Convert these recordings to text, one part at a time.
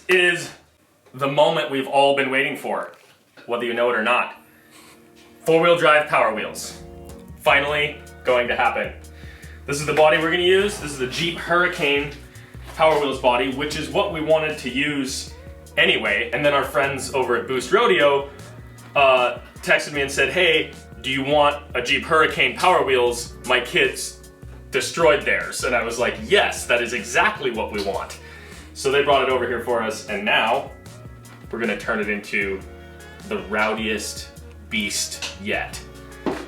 is the moment we've all been waiting for, whether you know it or not. 4-wheel drive Power Wheels. Finally going to happen. This is the body we're gonna use. This is the Jeep Hurricane Power Wheels body, which is what we wanted to use anyway. And then our friends over at Boost Rodeo texted me and said, hey, do you want a Jeep Hurricane Power Wheels? My kids destroyed theirs. And I was like, yes, that is exactly what we want. So they brought it over here for us, and now we're gonna turn it into the rowdiest beast yet.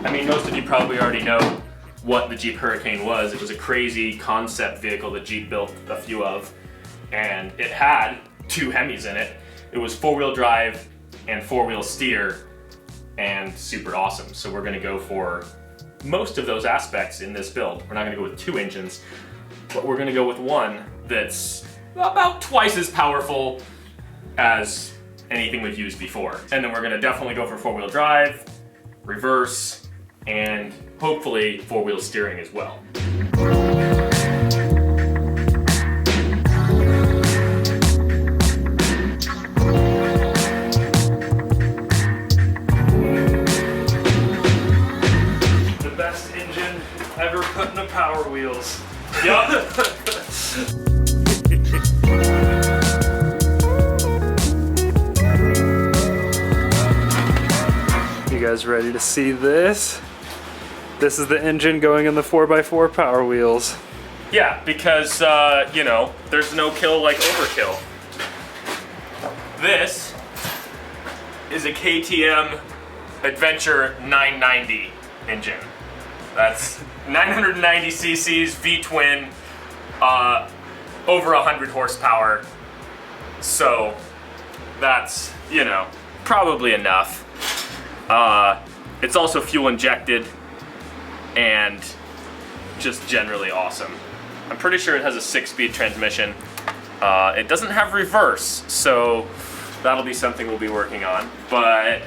I mean, most of you probably already know what the Jeep Hurricane was. It was a crazy concept vehicle that Jeep built a few of, and it had 2 Hemis in it. It was 4-wheel drive and 4-wheel steer, and super awesome. So we're gonna go for most of those aspects in this build. We're not gonna go with 2 engines, but we're gonna go with one that's about twice as powerful as anything we've used before. And then we're gonna definitely go for 4-wheel drive, reverse, and hopefully 4-wheel steering as well. The best engine ever put in the Power Wheels. Yup. You guys ready to see this? This is the engine going in the 4x4 Power Wheels. Yeah, because, you know, there's no kill like overkill. This is a KTM Adventure 990 engine. That's 990 cc's, V-twin, over 100 horsepower. So that's, you know, probably enough. It's also fuel injected and just generally awesome. I'm pretty sure it has a 6-speed transmission. It doesn't have reverse, so that'll be something we'll be working on, but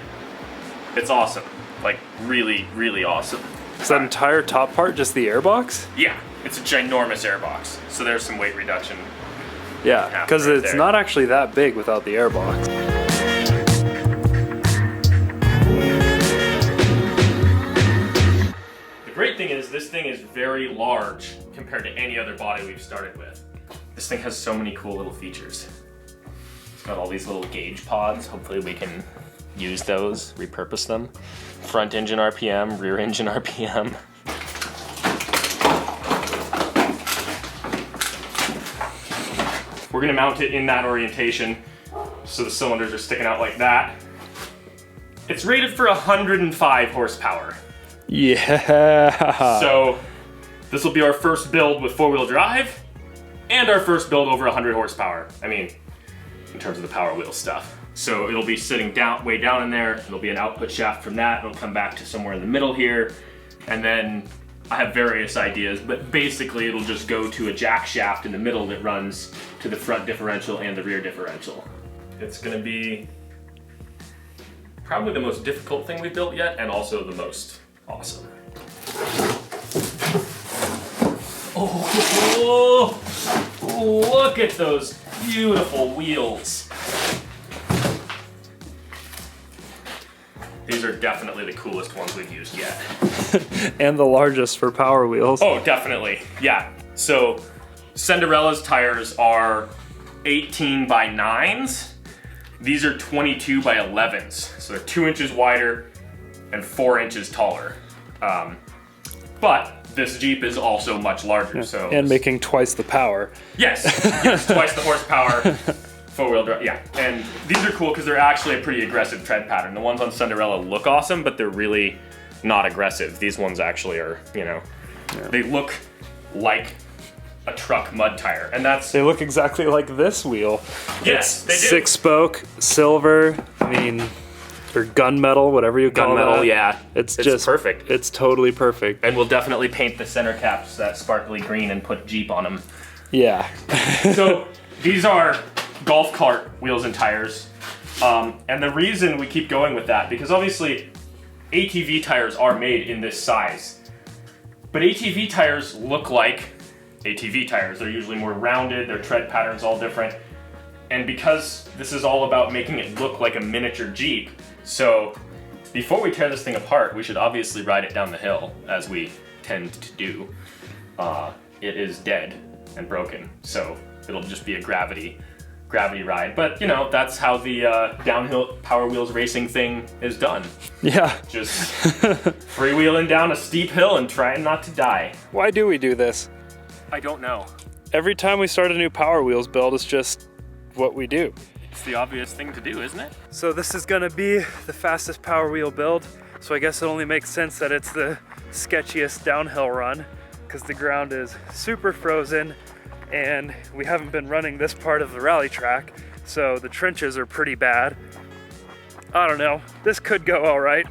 it's awesome. Like really, really awesome. Is that entire top part just the airbox? Yeah, it's a ginormous airbox. So there's some weight reduction. Yeah, because right it's there. not actually that big without the airbox. The great thing is this thing is very large compared to any other body we've started with. This thing has so many cool little features. It's got all these little gauge pods. Hopefully we can use those, repurpose them. Front engine RPM, rear engine RPM. We're gonna mount it in that orientation so the cylinders are sticking out like that. It's rated for 105 horsepower. Yeah. So this will be our first build with 4-wheel drive and our first build over 100 horsepower. I mean, in terms of the Power Wheel stuff. So it'll be sitting down, way down in there. It'll be an output shaft from that. It'll come back to somewhere in the middle here. And then I have various ideas, but basically it'll just go to a jack shaft in the middle that runs to the front differential and the rear differential. It's gonna be probably the most difficult thing we've built yet, and also the most awesome. Oh, look at those beautiful wheels. These are definitely the coolest ones we've used yet. And the largest for Power Wheels. Oh, definitely, yeah. So Cinderella's tires are 18 by 9s. These are 22 by 11s. So they're 2 inches wider and 4 inches taller. But this Jeep is also much larger, so. And making twice the power. Yes, yes, twice the horsepower, 4-wheel drive, yeah. And these are cool because they're actually a pretty aggressive tread pattern. The ones on Cinderella look awesome, but they're really not aggressive. These ones actually are, you know, they look like a truck mud tire, and that's... They look exactly like this wheel. Yes, they do. 6-spoke, silver, I mean, or gunmetal, whatever you call it. Gunmetal, yeah. It's just perfect. It's totally perfect. And we'll definitely paint the center caps that sparkly green and put Jeep on them. Yeah. So these are golf cart wheels and tires. And the reason we keep going with that, because obviously ATV tires are made in this size. But ATV tires look like ATV tires. They're usually more rounded, their tread pattern's all different. And because this is all about making it look like a miniature Jeep, so before we tear this thing apart, we should obviously ride it down the hill, as we tend to do. It is dead and broken, so it'll just be a gravity ride. But you know, that's how the downhill Power Wheels racing thing is done. Yeah. Just freewheeling down a steep hill and trying not to die. Why do we do this? I don't know. Every time we start a new Power Wheels build, it's just what we do. It's the obvious thing to do, isn't it? So this is gonna be the fastest Power Wheel build, so I guess it only makes sense that it's the sketchiest downhill run, because the ground is super frozen and we haven't been running this part of the rally track, so the trenches are pretty bad. I don't know, this could go all right.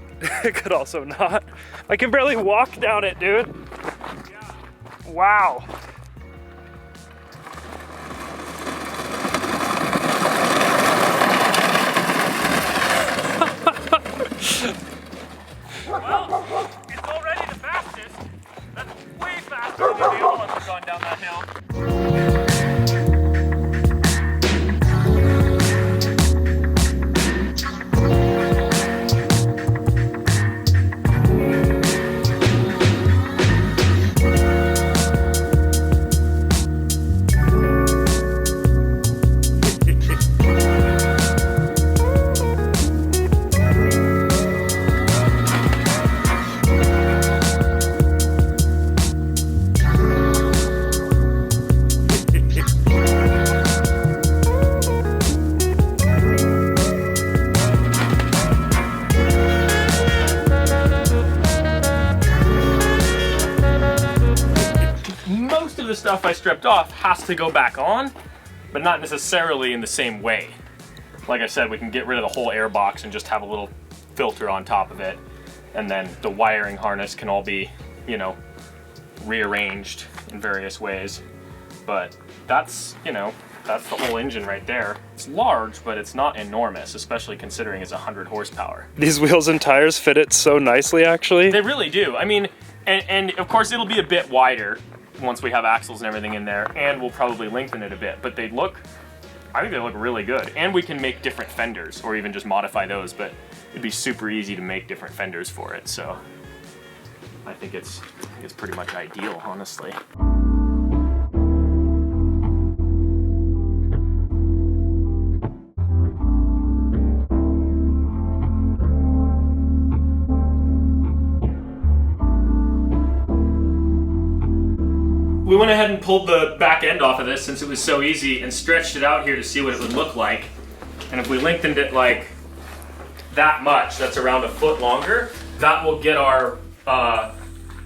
It could also not. I can barely walk down it, dude. Yeah. Wow. Well, it's already the fastest. That's way faster than the other ones have gone down that hill. The stuff I stripped off has to go back on, but not necessarily in the same way. Like I said, we can get rid of the whole air box and just have a little filter on top of it, and then the wiring harness can all be, you know, rearranged in various ways. But that's, you know, that's the whole engine right there. It's large, but it's not enormous, especially considering it's 100 horsepower. These wheels and tires fit it so nicely, actually. They really do. I mean, and of course it'll be a bit wider once we have axles and everything in there, and we'll probably lengthen it a bit, but I think they look really good. And we can make different fenders, or even just modify those, but it'd be super easy to make different fenders for it, so I think it's pretty much ideal, honestly. We went ahead and pulled the back end off of this since it was so easy and stretched it out here to see what it would look like. And if we lengthened it like that much, that's around a foot longer, that will get our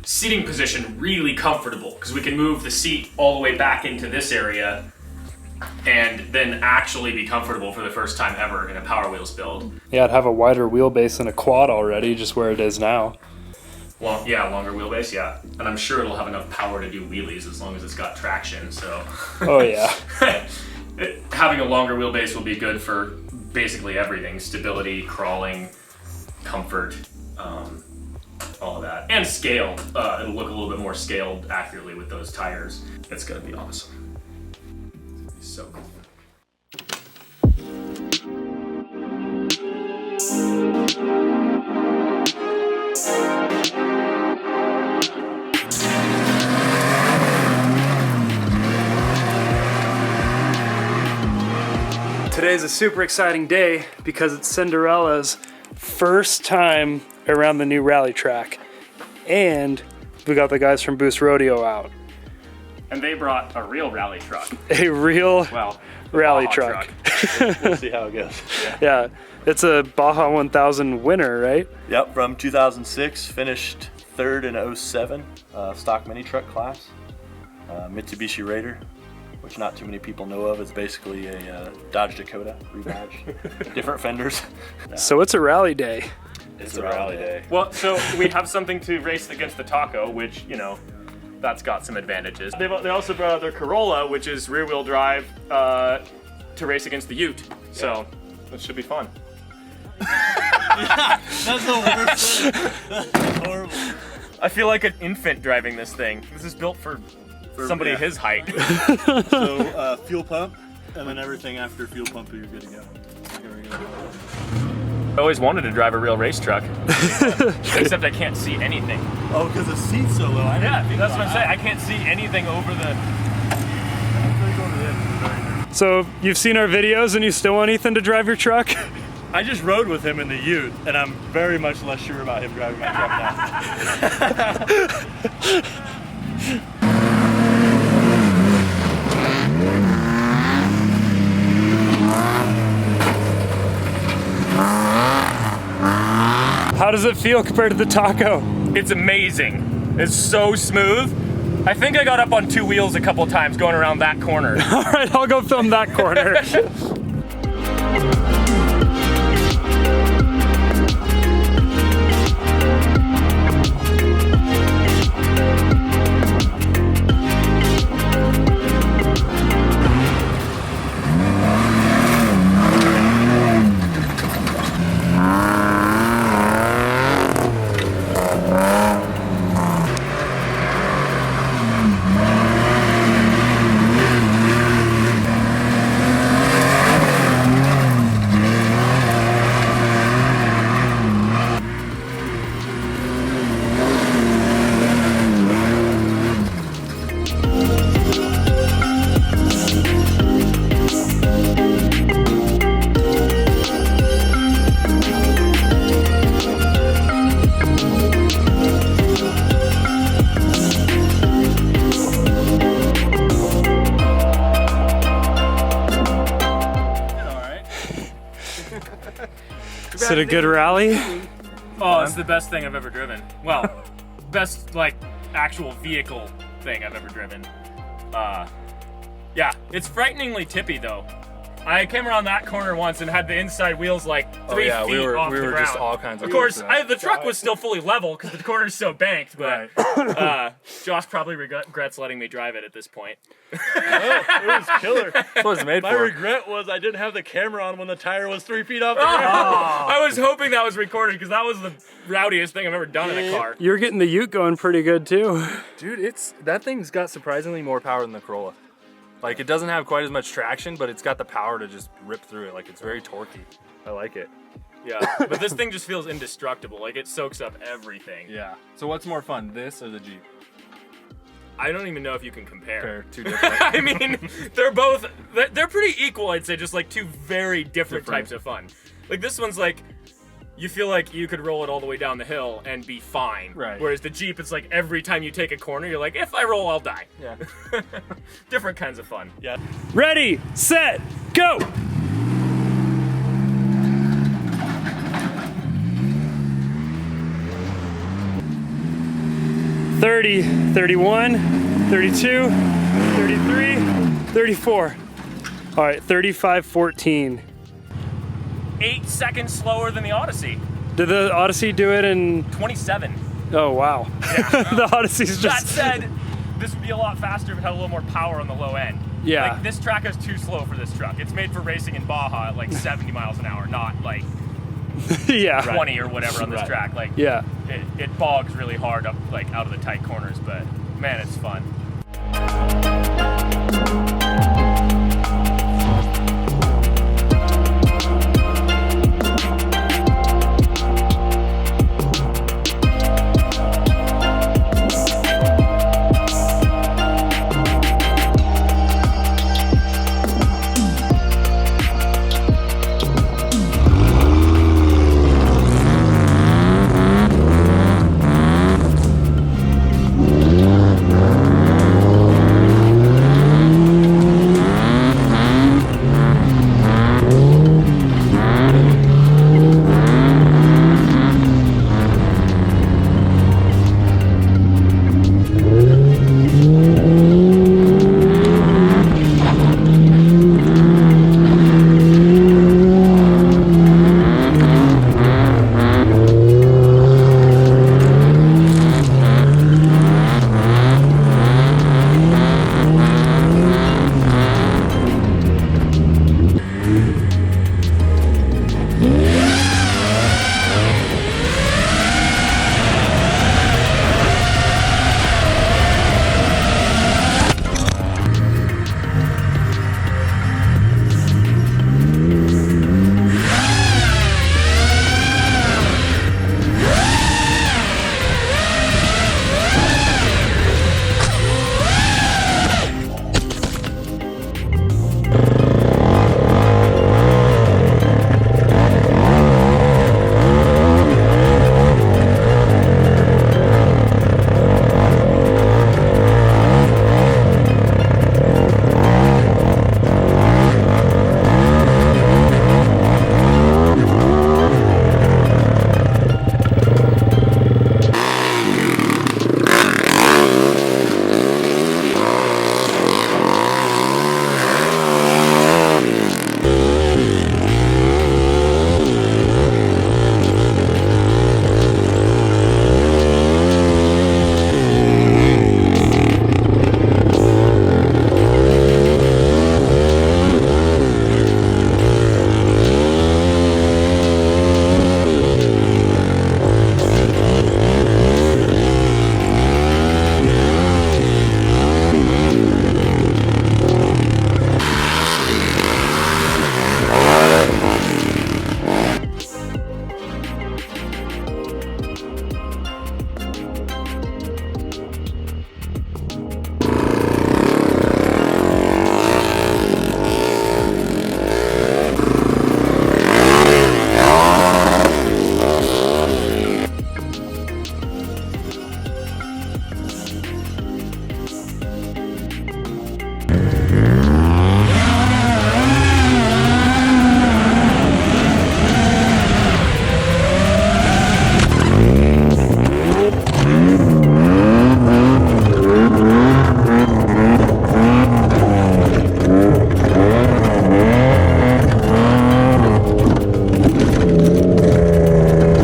seating position really comfortable, because we can move the seat all the way back into this area and then actually be comfortable for the first time ever in a Power Wheels build. Yeah, it'd have a wider wheelbase than a quad already, just where it is now. Well, yeah, longer wheelbase, yeah. And I'm sure it'll have enough power to do wheelies as long as it's got traction, so. Oh, yeah. Having a longer wheelbase will be good for basically everything. Stability, crawling, comfort, all of that. And scale. It'll look a little bit more scaled accurately with those tires. It's gonna be awesome. It's so cool. Today's a super exciting day because it's Cinderella's first time around the new rally track. And we got the guys from Boost Rodeo out. And they brought a real rally truck. A real rally truck. We'll see how it goes. Yeah, it's a Baja 1000 winner, right? Yep, from 2006, finished third in 07, stock mini truck class. Mitsubishi Raider, which not too many people know of. It's basically a Dodge Dakota rebadged. Different fenders. So it's a rally day. It's a rally day. Well, so we have something to race against the Taco, which, you know, that's got some advantages. They also brought out their Corolla, which is rear-wheel drive, to race against the Ute. So it should be fun. Yeah, that's the worst thing. That's horrible. I feel like an infant driving this thing. This is built for somebody his height. So fuel pump And then everything after fuel pump, you're good to go. Here we go. I always wanted to drive a real race truck, except I can't see anything. Oh, because the seat's so low. Yeah, that's what I'm saying. I can't see anything over the... So you've seen our videos and you still want Ethan to drive your truck? I just rode with him in the Ute, and I'm very much less sure about him driving my truck now. How does it feel compared to the Taco? It's amazing. It's so smooth. I think I got up on 2 wheels a couple times going around that corner. All right, I'll go film that corner. Is it a good rally? Oh, it's the best thing I've ever driven. Well, best like actual vehicle thing I've ever driven. Yeah, it's frighteningly tippy though. I came around that corner once and had the inside wheels like 3 feet off the ground. We were just all kinds of. Of course, the truck was still fully level because the corner's so banked. But Josh probably regrets letting me drive it at this point. It was killer. That's what it's made My for. regret was I didn't have the camera on when the tire was 3 feet off the ground. I was hoping that was recorded because that was the rowdiest thing I've ever done in a car. You're getting the Ute going pretty good too. Dude, that thing's got surprisingly more power than the Corolla. Like, it doesn't have quite as much traction, but it's got the power to just rip through it. Like, it's very torquey. I like it. Yeah, but this thing just feels indestructible. Like, it soaks up everything. Yeah. So what's more fun, this or the Jeep? I don't even know if you can compare. They're two different. I mean, they're pretty equal, I'd say, just like two very different types of fun. Like, this one's like, you feel like you could roll it all the way down the hill and be fine. Right. Whereas the Jeep, it's like every time you take a corner, you're like, if I roll, I'll die. Yeah. Different kinds of fun. Yeah. Ready, set, go! $30, $31, $32, $33, $34. All right, $35.14. 8 seconds slower than the Odyssey. Did the Odyssey do it in? 27. Oh wow. Yeah. The Odyssey's That just. said, this would be a lot faster if it had a little more power on the low end. Yeah. Like, this track is too slow for this truck. It's made for racing in Baja at like 70 miles an hour, not like Yeah. 20 or whatever on this track. Like, Yeah. it bogs really hard up like out of the tight corners, but man, it's fun.